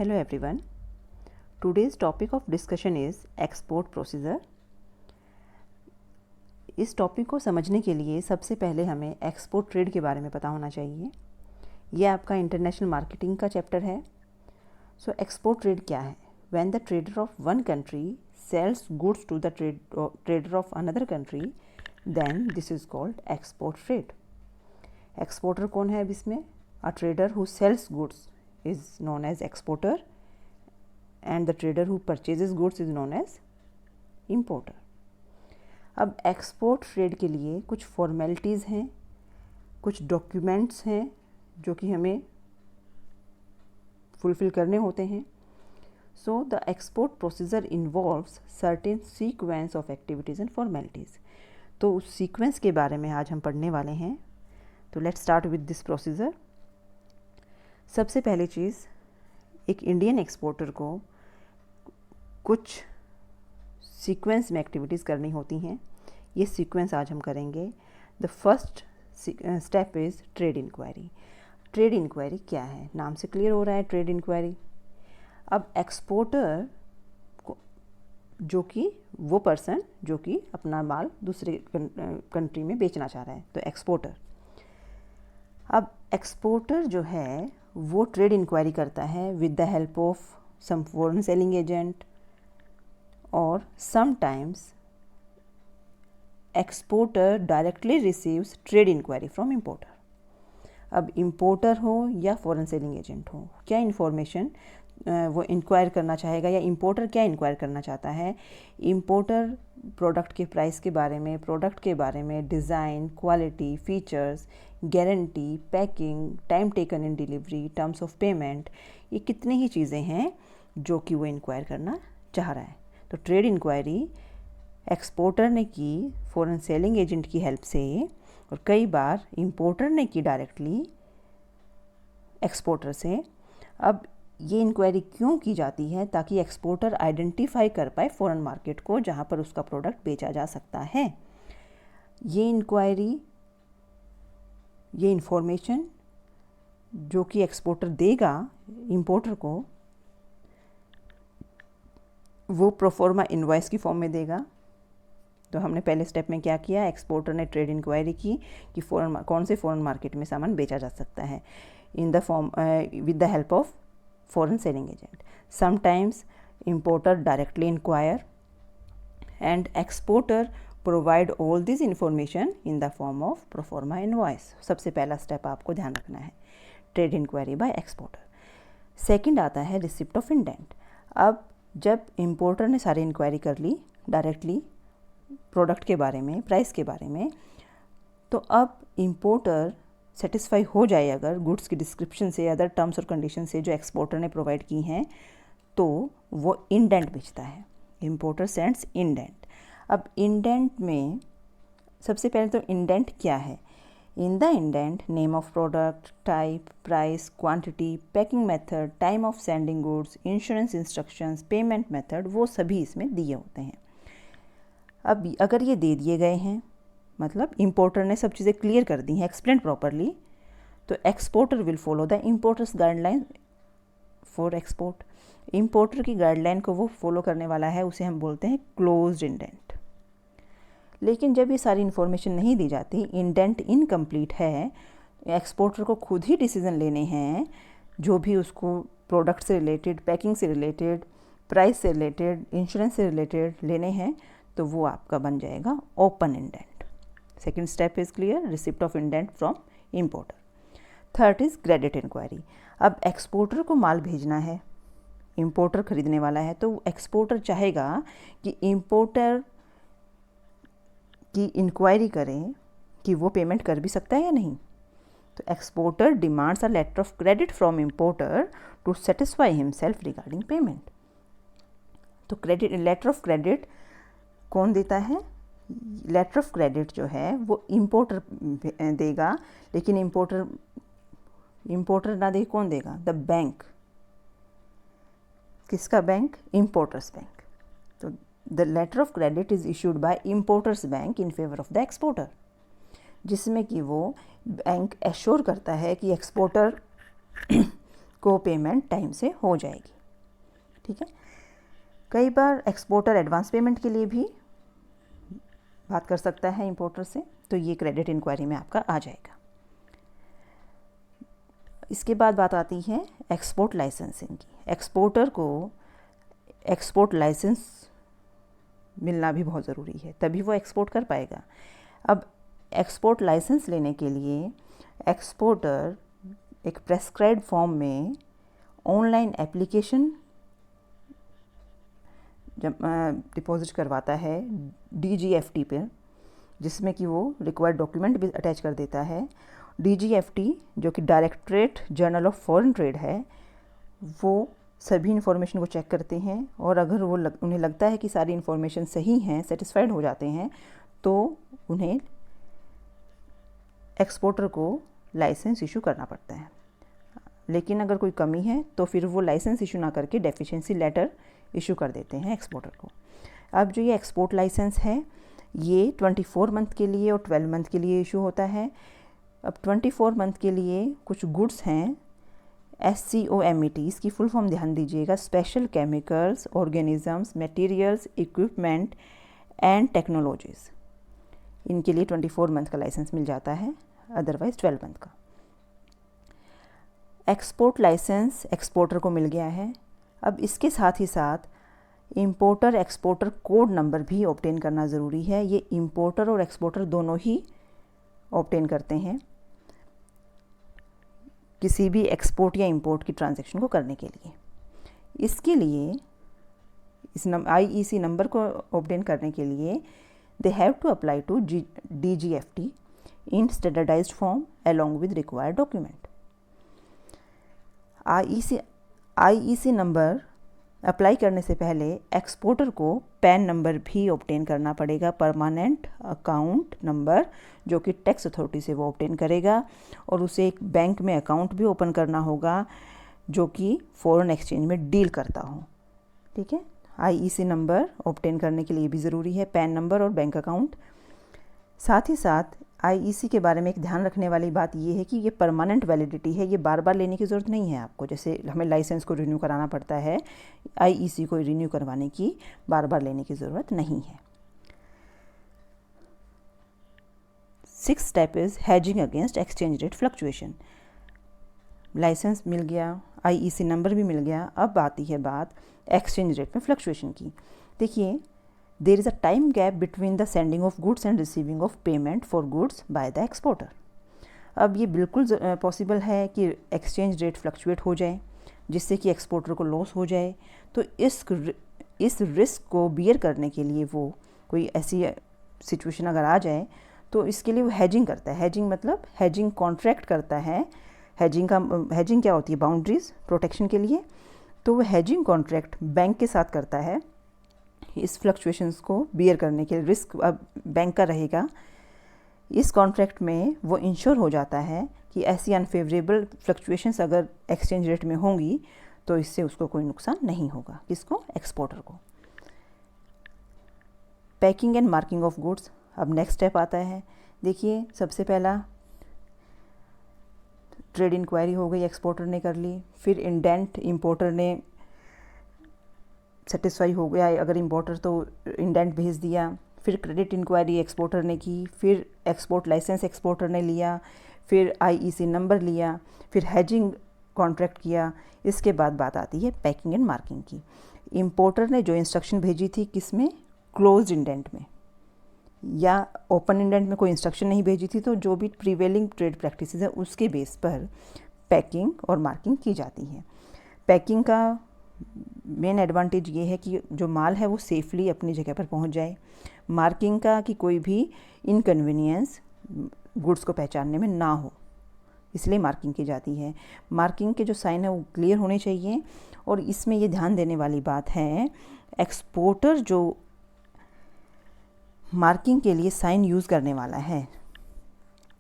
Hello everyone. Today's topic of discussion is export procedure. इस topic को समझने के लिए सबसे पहले हमें एक्सपोर्ट ट्रेड के बारे में पता होना चाहिए. ये आपका इंटरनेशनल मार्केटिंग का चैप्टर है. सो एक्सपोर्ट ट्रेड क्या है? When the trader of one country sells goods to the trader of another country, then this is called export trade. Exporter कौन है अब इसमें? A trader who sells goods is known as exporter and the trader who purchases goods is known as importer. अब export trade के लिए कुछ formalities हैं, कुछ डॉक्यूमेंट्स हैं जो कि हमें फुलफ़िल करने होते हैं. So the export procedure involves certain sequence of activities and formalities. तो उस सीक्वेंस के बारे में आज हम पढ़ने वाले हैं. तो let's start with this procedure. सबसे पहली चीज़, एक इंडियन एक्सपोर्टर को कुछ सीक्वेंस में एक्टिविटीज़ करनी होती हैं. ये सीक्वेंस आज हम करेंगे. The first step is trade inquiry. Trade inquiry क्या है? नाम से क्लियर हो रहा है, ट्रेड इंक्वायरी. अब एक्सपोर्टर को, जो कि वो पर्सन जो कि अपना माल दूसरे कंट्री में बेचना चाह रहा है, तो एक्सपोर्टर. अब एक्सपोर्टर जो है वो ट्रेड इंक्वायरी करता है with the help of some foreign selling agent, और sometimes exporter directly receives trade inquiry from importer. अब इंपोर्टर हो या फॉरेन सेलिंग एजेंट हो, क्या इन्फॉर्मेशन वो इंक्वायर करना चाहेगा या इंपोर्टर क्या इंक्वायर करना चाहता है? इंपोर्टर प्रोडक्ट के प्राइस के बारे में, प्रोडक्ट के बारे में, design, quality, features, guarantee, packing, time taken in delivery, terms of payment, ये कितनी ही चीज़ें हैं जो कि वो इंक्वायर करना चाह रहा है. तो ट्रेड इंक्वायरी एक्सपोर्टर ने की फॉरेन सेलिंग एजेंट की हेल्प से, और कई बार इंपोर्टर ने की डायरेक्टली एक्सपोर्टर से. अब ये इंक्वायरी क्यों की जाती है? ताकि एक्सपोर्टर आइडेंटिफाई कर पाए फॉरेन मार्केट को जहाँ पर उसका प्रोडक्ट बेचा जा सकता है. ये इंक्वायरी, ये इंफॉर्मेशन जो कि एक्सपोर्टर देगा इंपोर्टर को, वो प्रोफॉर्मा इनवॉइस की फॉर्म में देगा. तो हमने पहले स्टेप में क्या किया? एक्सपोर्टर ने ट्रेड इंक्वायरी की कि कौन से फॉरेन मार्केट में सामान बेचा जा सकता है in the form with the help of foreign selling agent. Sometimes importer directly inquire and exporter provide all this information in the form of pro forma invoice. सबसे पहला स्टेप आपको ध्यान रखना है, trade inquiry by exporter. Second आता है receipt of indent. अब जब इंपोर्टर ने सारी इंक्वायरी कर ली डायरेक्टली प्रोडक्ट के बारे में, प्राइस के बारे में, तो अब इंपोर्टर सेटिस्फाई हो जाए अगर गुड्स की डिस्क्रिप्शन से, अदर टर्म्स और कंडीशन से जो एक्सपोर्टर ने प्रोवाइड की हैं, तो वो इंडेंट भेजता है. Importer sends indent. अब इंडेंट में सबसे पहले तो इंडेंट क्या है? In the indent name of product, type, price, quantity, packing method, time of sending goods, insurance instructions, payment method, वो सभी इसमें दिए होते हैं. अब अगर ये दे दिए गए हैं, मतलब इंपोर्टर ने सब चीज़ें क्लियर कर दी हैं, एक्सप्लेन प्रॉपरली, तो exporter will follow the importers guideline for export. Importer की गाइडलाइन को वो फॉलो करने वाला है, उसे हम बोलते हैं क्लोज्ड इंडेंट. लेकिन जब ये सारी इन्फॉर्मेशन नहीं दी जाती, इंडेंट इनकम्प्लीट है, एक्सपोर्टर को खुद ही डिसीजन लेने हैं जो भी उसको प्रोडक्ट से रिलेटेड, पैकिंग से रिलेटेड, प्राइस से रिलेटेड, इंश्योरेंस से रिलेटेड लेने हैं, तो वो आपका बन जाएगा open indent. Second step is clear, receipt of indent from importer. Third is credit inquiry. अब एक्सपोर्टर को माल भेजना है, इंपोर्टर खरीदने वाला है, तो एक्सपोर्टर चाहेगा कि इंपोर्टर की इंक्वायरी करें कि वो पेमेंट कर भी सकता है या नहीं. तो exporter demands a letter of credit from importer to satisfy himself regarding payment. तो क्रेडिट, लेटर ऑफ क्रेडिट कौन देता है? लेटर ऑफ क्रेडिट जो है वो इंपोर्टर देगा, लेकिन इंपोर्टर ना दे, कौन देगा? The bank. किसका बैंक? Importer's bank. तो the letter of credit is issued by importers bank in favour of the exporter, जिसमें कि वो बैंक एश्योर करता है कि एक्सपोर्टर को पेमेंट टाइम से हो जाएगी। ठीक है, कई बार एक्सपोर्टर एडवांस पेमेंट के लिए भी बात कर सकता है इंपोर्टर से, तो ये क्रेडिट इंक्वायरी में आपका आ जाएगा। इसके बाद बात आती है एक्सपोर्ट लाइसेंसिंग की। एक्सपोर्टर को एक्सपोर्ट लाइसेंस मिलना भी बहुत ज़रूरी है, तभी वो एक्सपोर्ट कर पाएगा। अब एक्सपोर्ट लाइसेंस लेने के लिए एक्सपोर्टर एक प्रेस्क्राइब्ड फॉर्म में ऑनलाइन एप्लीकेशन जब डिपॉजिट करवाता है DGFT पे, जिसमें कि वो रिक्वायर्ड डॉक्यूमेंट भी अटैच कर देता है। DGFT जो कि directorate general of foreign trade है, वो सभी इन्फॉर्मेशन को चेक करते हैं, और अगर वो उन्हें लगता है कि सारी इन्फॉर्मेशन सही हैं, सेटिस्फाइड हो जाते हैं, तो उन्हें एक्सपोर्टर को लाइसेंस इशू करना पड़ता है। लेकिन अगर कोई कमी है तो फिर वो लाइसेंस इशू ना करके डेफिशिएंसी लेटर इशू कर देते हैं एक्सपोर्टर को। अब जो ये एक्सपोर्ट लाइसेंस है ये 24 मंथ के लिए और 12 मंथ के लिए इशू होता है। अब 24 मंथ के लिए कुछ गुड्स हैं SCOMET, इसकी फुल फॉर्म ध्यान दीजिएगा, special chemicals, organisms, materials, equipment and technologies. इनके लिए 24 मंथ का लाइसेंस मिल जाता है, अदरवाइज 12 मंथ का। एक्सपोर्ट लाइसेंस एक्सपोर्टर को मिल गया है। अब इसके साथ ही साथ इंपोर्टर एक्सपोर्टर कोड नंबर भी ऑब्टेन करना ज़रूरी है। ये इंपोर्टर और एक्सपोर्टर दोनों ही ऑब्टेन करते हैं किसी भी एक्सपोर्ट या इंपोर्ट की ट्रांजैक्शन को करने के लिए। इसके लिए इस IEC नंबर को ऑब्टेन करने के लिए they have to apply to DGFT in standardised form along with required document। IEC number apply करने से पहले एक्सपोर्टर को पैन नंबर भी ऑब्टेन करना पड़ेगा, परमानेंट अकाउंट नंबर, जो कि टैक्स अथॉरिटी से वो ऑब्टेन करेगा, और उसे एक बैंक में अकाउंट भी ओपन करना होगा जो कि फॉरेन एक्सचेंज में डील करता हो। ठीक है, IEC नंबर ऑब्टेन करने के लिए भी ज़रूरी है पैन नंबर और बैंक अकाउंट। साथ ही साथ IEC के बारे में एक ध्यान रखने वाली बात ये है कि ये परमानेंट वैलिडिटी है, ये बार बार लेने की ज़रूरत नहीं है आपको। जैसे हमें लाइसेंस को रिन्यू कराना पड़ता है, IEC को रिन्यू करवाने की बार बार लेने की ज़रूरत नहीं है। 6th step is hedging against exchange rate fluctuation. Licence मिल गया, IEC नंबर भी मिल गया, अब आती है बात एक्सचेंज रेट में फ्लक्चुएशन की। देखिए, there is a time gap between the sending of goods and receiving of payment for goods by the exporter। अब ये बिल्कुल पॉसिबल है कि एक्सचेंज रेट फ्लक्चुएट हो जाए जिससे कि एक्सपोर्टर को लॉस हो जाए। तो इस रिस्क को बियर करने के लिए वो कोई ऐसी सिचुएशन अगर आ जाए तो इसके लिए वो हेजिंग करता है। हेजिंग मतलब हेजिंग कॉन्ट्रैक्ट करता है। हेजिंग क्या होती है? बाउंड्रीज प्रोटेक्शन के लिए। तो वो हेजिंग कॉन्ट्रैक्ट बैंक के साथ करता है इस फ्लक्चुएशंस को बियर करने के लिए। रिस्क अब बैंक का रहेगा। इस कॉन्ट्रैक्ट में वो इंश्योर हो जाता है कि ऐसी अनफेवरेबल फ्लक्चुएशंस अगर एक्सचेंज रेट में होंगी तो इससे उसको कोई नुकसान नहीं होगा। किसको? एक्सपोर्टर को। Packing and marking of goods, अब नेक्स्ट स्टेप आता है। देखिए, सबसे पहला ट्रेड इंक्वायरी हो गई, एक्सपोर्टर ने कर ली। फिर इंडेंट इंपोर्टर ने सेटिस्फाई हो गया अगर इंपोर्टर तो इंडेंट भेज दिया। फिर क्रेडिट इंक्वायरी एक्सपोर्टर ने की। फिर एक्सपोर्ट लाइसेंस एक्सपोर्टर ने लिया। फिर IEC नंबर लिया। फिर हेजिंग कॉन्ट्रैक्ट किया। इसके बाद बात आती है पैकिंग एंड मार्किंग की। इंपोर्टर ने जो इंस्ट्रक्शन भेजी थी, किस में? क्लोज्ड इंडेंट में, या ओपन इंडेंट में कोई इंस्ट्रक्शन नहीं भेजी थी, तो जो भी प्रीवेलिंग ट्रेड प्रैक्टिसेस है उसके बेस पर पैकिंग और मार्किंग की जाती है। पैकिंग का मेन एडवांटेज ये है कि जो माल है वो सेफली अपनी जगह पर पहुंच जाए। मार्किंग का कि कोई भी इनकन्वीनियंस गुड्स को पहचानने में ना हो, इसलिए मार्किंग की जाती है। मार्किंग के जो साइन है वो क्लियर होने चाहिए। और इसमें ये ध्यान देने वाली बात है, एक्सपोर्टर जो मार्किंग के लिए साइन यूज़ करने वाला है,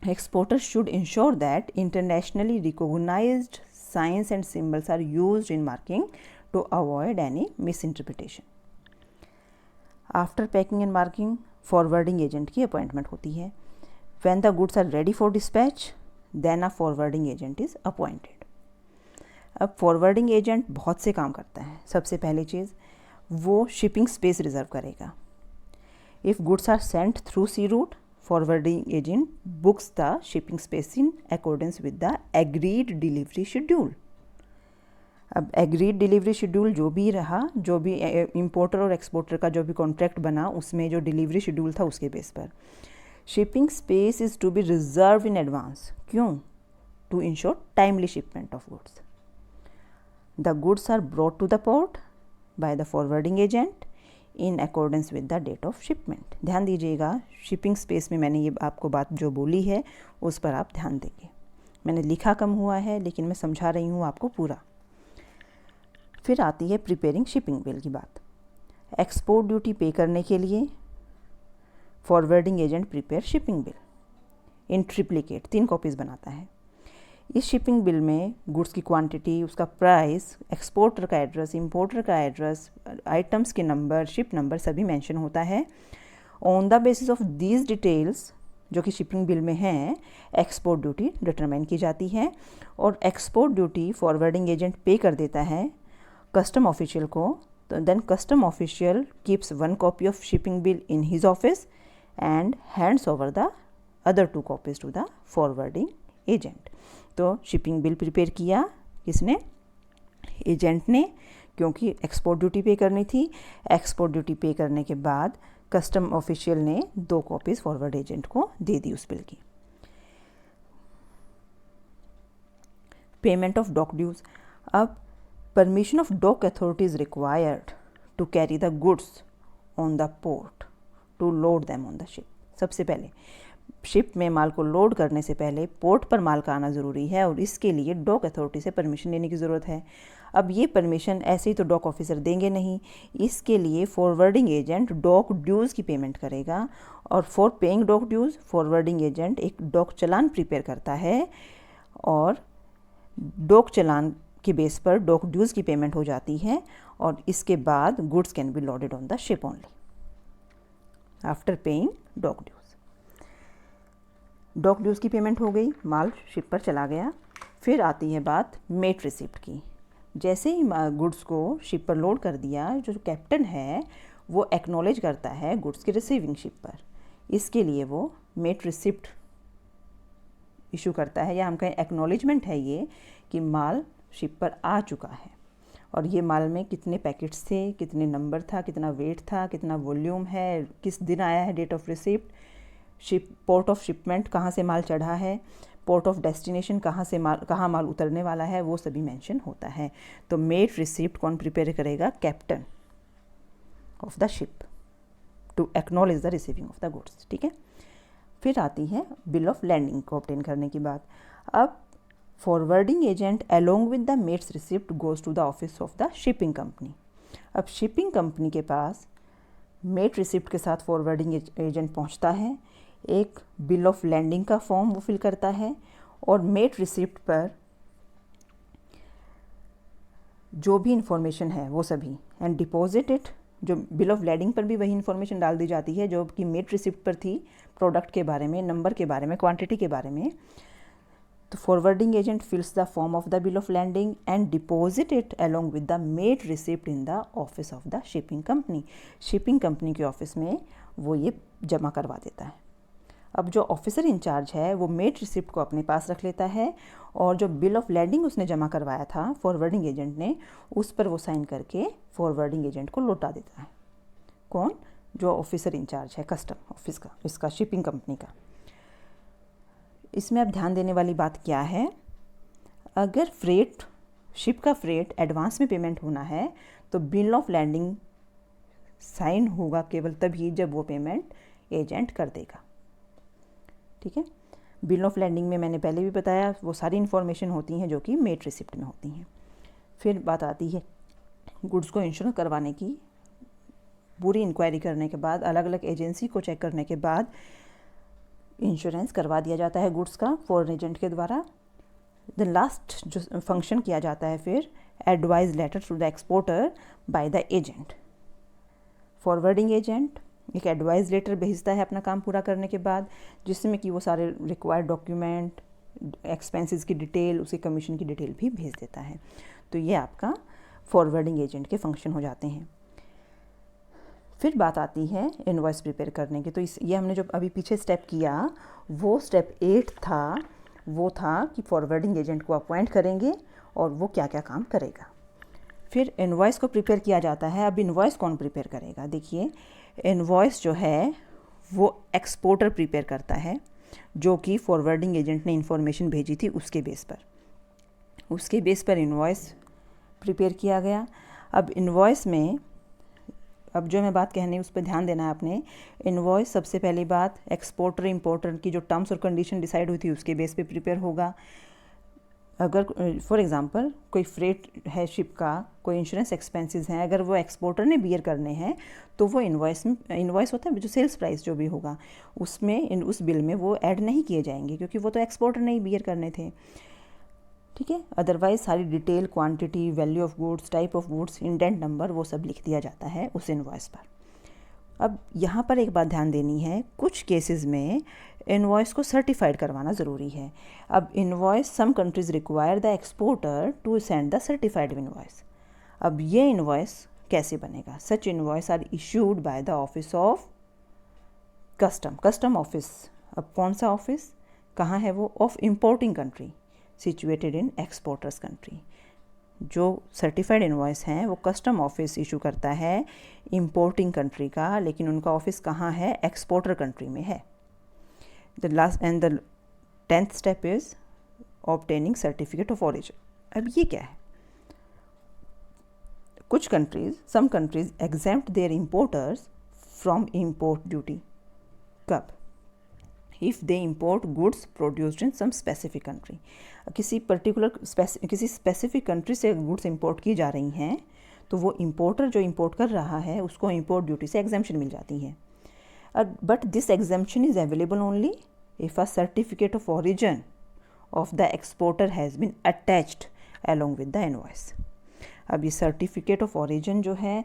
exporter should ensure that internationally recognised signs and symbols are used in marking to avoid any misinterpretation। After packing and marking, forwarding agent की अपॉइंटमेंट होती है। When the goods are ready for dispatch, then a forwarding agent is appointed। अब forwarding agent बहुत से काम करता है। सबसे पहली चीज़, वो शिपिंग स्पेस रिजर्व करेगा। If goods are sent through sea route, forwarding agent books the shipping space in accordance with the agreed delivery schedule. अब एग्रीड डिलीवरी शेड्यूल जो भी रहा, जो भी इंपोर्टर और एक्सपोर्टर का जो भी कॉन्ट्रैक्ट बना, उसमें जो डिलीवरी शेड्यूल था उसके बेस पर shipping space is to be reserve in advance. क्यों? To ensure timely shipment of goods. The goods are brought to the port by the forwarding agent in accordance with the date of shipment. ध्यान दीजिएगा, shipping space में मैंने ये आपको बात जो बोली है उस पर आप ध्यान देंगे। मैंने लिखा कम हुआ है लेकिन मैं समझा रही हूँ आपको पूरा। फिर आती है प्रिपेयरिंग शिपिंग बिल की बात। एक्सपोर्ट ड्यूटी पे करने के लिए forwarding agent prepare shipping bill in triplicate, 3 copies बनाता है। इस शिपिंग बिल में गुड्स की क्वांटिटी, उसका प्राइस, एक्सपोर्टर का एड्रेस, इंपोर्टर का एड्रेस, आइटम्स के नंबर, शिप नंबर सभी मेंशन होता है। On the basis of these details जो कि शिपिंग बिल में हैं, एक्सपोर्ट ड्यूटी डिटरमाइन की जाती है और एक्सपोर्ट ड्यूटी फॉरवर्डिंग एजेंट पे कर देता है कस्टम ऑफिशियल को। तो then custom official keeps 1 copy of shipping bill in his office and hands over the other 2 copies to the forwarding agent. तो शिपिंग बिल प्रिपेयर किया किसने? एजेंट ने, क्योंकि एक्सपोर्ट ड्यूटी पे करनी थी। एक्सपोर्ट ड्यूटी पे करने के बाद कस्टम ऑफिशियल ने 2 कॉपीज़ फॉरवर्ड एजेंट को दे दी उस बिल की। Payment of dock dues. अब permission of dock authority is required to carry the goods on the port to load them on the ship. सबसे पहले शिप में माल को लोड करने से पहले पोर्ट पर माल का आना ज़रूरी है और इसके लिए डॉक अथॉरिटी से परमिशन लेने की ज़रूरत है। अब ये परमिशन ऐसे ही तो डॉक ऑफिसर देंगे नहीं, इसके लिए फॉरवर्डिंग एजेंट डॉक ड्यूज़ की पेमेंट करेगा और for paying dock dues forwarding agent एक डॉक चालान प्रिपेयर करता है और डॉक चालान के बेस पर डॉक ड्यूज़ की पेमेंट हो जाती है और इसके बाद goods can be loaded on the ship only after paying dock dues. Dock dues की पेमेंट हो गई, माल शिप पर चला गया। फिर आती है बात मेट रिसिप्ट की। जैसे ही गुड्स को शिप पर लोड कर दिया, जो कैप्टन है वो एक्नॉलेज करता है गुड्स की रिसीविंग शिप पर। इसके लिए वो मेट रिसिप्ट इशू करता है, या हम कहें एक्नॉलेजमेंट है ये कि माल शिप पर आ चुका है और ये माल में कितने पैकेट्स थे, कितने नंबर था, कितना वेट था, कितना वॉल्यूम है, किस दिन आया है, date of receipt, ship port of shipment कहाँ से माल चढ़ा है, पोर्ट ऑफ डेस्टिनेशन कहाँ माल उतरने वाला है, वो सभी मेंशन होता है। तो मेट रिसिप्ट कौन प्रिपेयर करेगा? Captain of the ship to acknowledge the receiving of the goods. ठीक है। फिर आती है बिल ऑफ लैंडिंग को ऑब्टेन करने की बात। अब forwarding agent along with the mates receipt goes to the office of the shipping company. अब शिपिंग कंपनी के पास मेट रिसिप्ट के साथ फॉरवर्डिंग एजेंट पहुंचता है, एक बिल ऑफ लैंडिंग का फॉर्म वो फिल करता है और मेट रिसिप्ट पर जो भी इंफॉर्मेशन है वो सभी एंड डिपॉजिट इट। जो बिल ऑफ लैंडिंग पर भी वही इंफॉर्मेशन डाल दी जाती है जो कि मेट रिसिप्ट पर थी, प्रोडक्ट के बारे में, नंबर के बारे में, क्वांटिटी के बारे में। तो forwarding agent fills the form of the bill of landing and deposit it along with the mate receipt in the office of the shipping company. Shipping company के ऑफिस में वो ये जमा करवा देता है। अब जो ऑफिसर इंचार्ज है वो मेट रिसिप्ट को अपने पास रख लेता है और जो बिल ऑफ लैंडिंग उसने जमा करवाया था फॉरवर्डिंग एजेंट ने, उस पर वो साइन करके फॉरवर्डिंग एजेंट को लौटा देता है। कौन? जो ऑफिसर इंचार्ज है कस्टम ऑफिस का, इसका शिपिंग कंपनी का। इसमें अब ध्यान देने वाली बात क्या है, अगर फ्रेट, शिप का फ्रेट एडवांस में पेमेंट होना है तो बिल ऑफ लैंडिंग साइन होगा केवल तभी जब वो पेमेंट एजेंट कर देगा। ठीक है। बिल ऑफ लैंडिंग में मैंने पहले भी बताया वो सारी इन्फॉर्मेशन होती हैं जो कि मेट रिसिप्ट में होती हैं। फिर बात आती है गुड्स को इंश्योरेंस करवाने की। पूरी इंक्वायरी करने के बाद, अलग अलग एजेंसी को चेक करने के बाद इंश्योरेंस करवा दिया जाता है गुड्स का फॉरेन एजेंट के द्वारा। द लास्ट जो फंक्शन किया जाता है फिर advice letter to the exporter by the agent. Forwarding agent एक एडवाइस लेटर भेजता है अपना काम पूरा करने के बाद, जिसमें कि वो सारे रिक्वायर्ड डॉक्यूमेंट, एक्सपेंसेस की डिटेल, उसके कमीशन की डिटेल भी भेज देता है। तो ये आपका फॉरवर्डिंग एजेंट के फंक्शन हो जाते हैं। फिर बात आती है इनवॉइस प्रिपेयर करने की। तो ये हमने जो अभी पीछे स्टेप किया वो स्टेप 8 था, वो था कि फॉरवर्डिंग एजेंट को अपॉइंट करेंगे और वो क्या क्या काम करेगा। फिर इनवॉइस को प्रिपेयर किया जाता है। अब इनवॉइस कौन प्रिपेयर करेगा? देखिए, इनवॉइस जो है वो एक्सपोर्टर प्रिपेयर करता है, जो कि फॉरवर्डिंग एजेंट ने इंफॉर्मेशन भेजी थी उसके बेस पर इनवॉइस प्रिपेयर किया गया। अब इनवॉइस में अब जो मैं बात कहनी उस पर ध्यान देना है आपने। इनवॉइस सबसे पहली बात एक्सपोर्टर इंपोर्टर की जो टर्म्स और कंडीशन डिसाइड हुई थी उसके बेस पे प्रिपेयर होगा। अगर फॉर एग्जांपल कोई फ्रेट है शिप का, कोई इंश्योरेंस एक्सपेंसेस हैं, अगर वो एक्सपोर्टर ने बियर करने हैं तो वो इनवॉइस होता है जो सेल्स प्राइस जो भी होगा उसमें उस बिल में वो ऐड नहीं किए जाएंगे, क्योंकि वो तो एक्सपोर्टर ने ही बियर करने थे। ठीक है, अदरवाइज सारी detail, quantity, value of goods, type of goods, indent number, वो सब लिख दिया जाता है उस इनवॉइस पर। अब यहाँ पर एक बात ध्यान देनी है, कुछ केसेस में इनवॉइस को सर्टिफाइड करवाना ज़रूरी है। अब invoice, some countries require the exporter to send the certified invoice. अब ये इनवॉइस कैसे बनेगा? Such invoice are issued by the office of custom office. अब कौन सा ऑफिस, कहाँ है वो? Of importing country situated in exporter's country. जो सर्टिफाइड इनवॉइस हैं वो कस्टम ऑफिस इशू करता है इंपोर्टिंग कंट्री का, लेकिन उनका ऑफिस कहाँ है? एक्सपोर्टर कंट्री में है। The last and the 10th step is obtaining certificate of origin. अब ये क्या है? कुछ countries, some countries exempt their importers from import duty. कब? If they import goods produced in some specific country. किसी specific country से goods import की जा रही हैं तो वो इंपोर्टर जो इंपोर्ट कर रहा है उसको इंपोर्ट ड्यूटी से एग्जेम्पशन मिल जाती है। But this exemption is available only if a certificate of origin of the exporter has been attached along with the invoice. अब ये सर्टिफिकेट ऑफ ओरिजिन जो है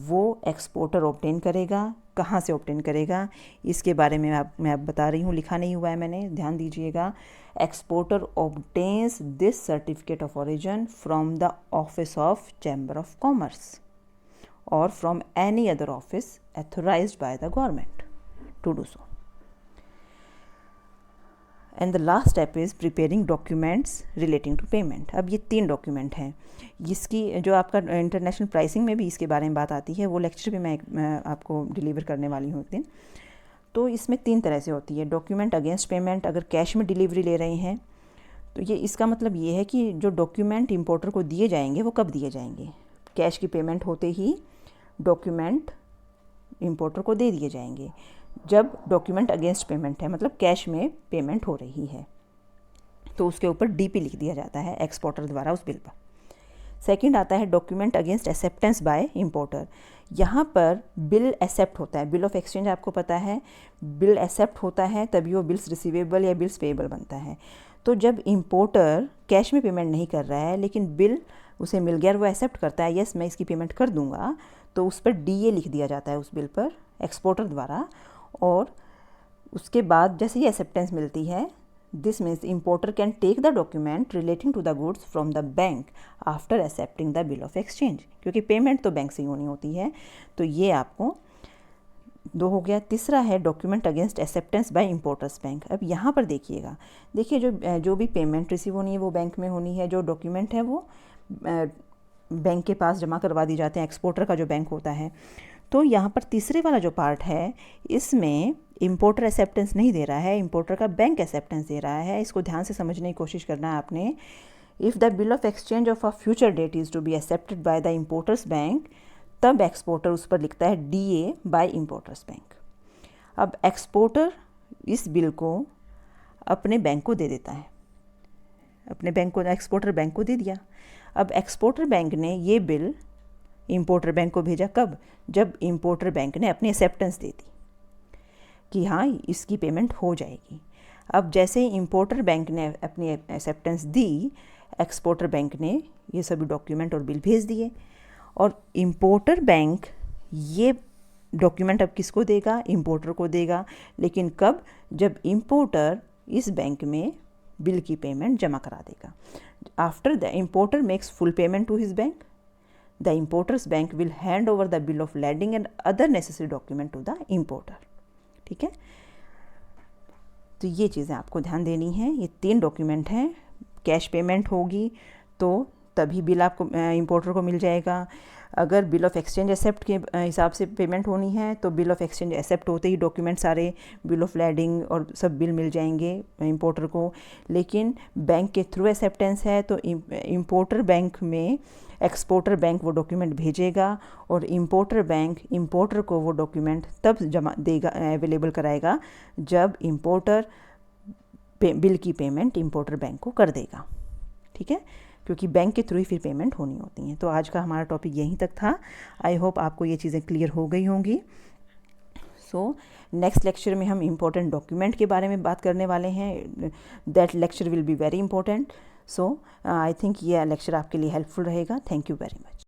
वो एक्सपोर्टर ऑब्टेन करेगा। कहाँ से ऑब्टेन करेगा इसके बारे में मैं अब बता रही हूँ, लिखा नहीं हुआ है मैंने, ध्यान दीजिएगा। Exporter obtains this certificate of origin from the office of chamber of commerce और from any other office authorised by the government to do so. And the last step is preparing documents relating to payment. अब ये 3 document हैं, इसकी जो आपका international pricing में भी इसके बारे में बात आती है, वो लेक्चर भी मैं आपको डिलीवर करने वाली हूँ एक दिन। तो इसमें 3 तरह से होती है। डॉक्यूमेंट अगेंस्ट पेमेंट, अगर कैश में डिलीवरी ले रहे हैं तो ये इसका मतलब ये है कि जो डॉक्यूमेंट इंपोर्टर को दिए जाएंगे वो कब दिए जाएंगे? कैश की पेमेंट होते ही डॉक्यूमेंट इंपोर्टर को दे दिए जाएंगे। जब डॉक्यूमेंट अगेंस्ट पेमेंट है, मतलब कैश में पेमेंट हो रही है, तो उसके ऊपर डीपी लिख दिया जाता है एक्सपोर्टर द्वारा उस बिल पर। सेकंड आता है document against acceptance bye importer. यहाँ पर बिल एक्सेप्ट होता है, बिल ऑफ एक्सचेंज आपको पता है, बिल एक्सेप्ट होता है तभी वो बिल्स रिसीवेबल या बिल्स पेएबल बनता है। तो जब इंपोर्टर कैश में पेमेंट नहीं कर रहा है लेकिन बिल उसे मिल गया और वो एक्सेप्ट करता है, यस मैं इसकी पेमेंट कर दूंगा, तो उस पर डीए लिख दिया जाता है उस बिल पर एक्सपोर्टर द्वारा। और उसके बाद जैसे ही एक्सेप्टेंस मिलती है, this means importer can take the document relating to the goods from the bank after accepting the bill of exchange, क्योंकि पेमेंट तो बैंक से ही होनी होती है। तो ये आपको 2 हो गया। तीसरा है document against acceptance bye importers bank. अब यहाँ पर देखिएगा, देखिए जो भी पेमेंट रिसीव होनी है वो बैंक में होनी है, जो डॉक्यूमेंट है वो बैंक के पास जमा करवा दी जाते हैं, एक्सपोर्टर का जो बैंक होता है। तो यहाँ पर तीसरे वाला जो पार्ट है इसमें इंपोर्टर एक्सेप्टेंस नहीं दे रहा है, इंपोर्टर का बैंक एक्सेप्टेंस दे रहा है। इसको ध्यान से समझने की कोशिश करना है आपने। If the bill of exchange of a future date is to be accepted by the importers bank, तब एक्सपोर्टर उस पर लिखता है डीए बाय इंपोर्टर्स बैंक। अब एक्सपोर्टर इस बिल को अपने बैंक को दे देता है, अपने बैंक को, एक्सपोर्टर बैंक को दे दिया। अब एक्सपोर्टर बैंक ने ये बिल इंपोर्टर बैंक को भेजा, कब? जब इंपोर्टर बैंक ने अपनी एक्सेप्टेंस दे दी कि हाँ इसकी पेमेंट हो जाएगी। अब जैसे ही इंपोर्टर बैंक ने अपनी एक्सेप्टेंस दी, एक्सपोर्टर बैंक ने ये सभी डॉक्यूमेंट और बिल भेज दिए। और इंपोर्टर बैंक ये डॉक्यूमेंट अब किसको देगा? इंपोर्टर को देगा। लेकिन कब? जब इंपोर्टर इस बैंक में बिल की पेमेंट जमा करा देगा। After the importer makes full payment to his bank, the importers bank will hand over the bill of landing and other necessary document to the importer. ठीक है, तो ये चीज़ें आपको ध्यान देनी है। ये 3 डॉक्यूमेंट हैं। कैश पेमेंट होगी तो तभी बिल आपको इम्पोर्टर को मिल जाएगा। अगर बिल ऑफ एक्सचेंज एक्सेप्ट के हिसाब से पेमेंट होनी है तो बिल ऑफ एक्सचेंज एक्सेप्ट होते ही डॉक्यूमेंट सारे, बिल ऑफ लैंडिंग और सब बिल मिल जाएंगे इम्पोर्टर को। लेकिन बैंक के थ्रू एक्सेप्टेंस है तो इम्पोर्टर बैंक में एक्सपोर्टर बैंक वो डॉक्यूमेंट भेजेगा और इम्पोर्टर बैंक इम्पोर्टर को वो डॉक्यूमेंट तब जमा देगा, अवेलेबल कराएगा जब इम्पोर्टर बिल की पेमेंट इम्पोर्टर बैंक को कर देगा। ठीक है, क्योंकि बैंक के थ्रू ही फिर पेमेंट होनी होती है। तो आज का हमारा टॉपिक यहीं तक था। आई होप आपको ये चीज़ें क्लियर हो गई होंगी। सो नेक्स्ट लेक्चर में हम इम्पोर्टेंट डॉक्यूमेंट के बारे में बात करने वाले हैं। That lecture will be very important. So I think ये लेक्चर आपके लिए हेल्पफुल रहेगा। Thank you very much.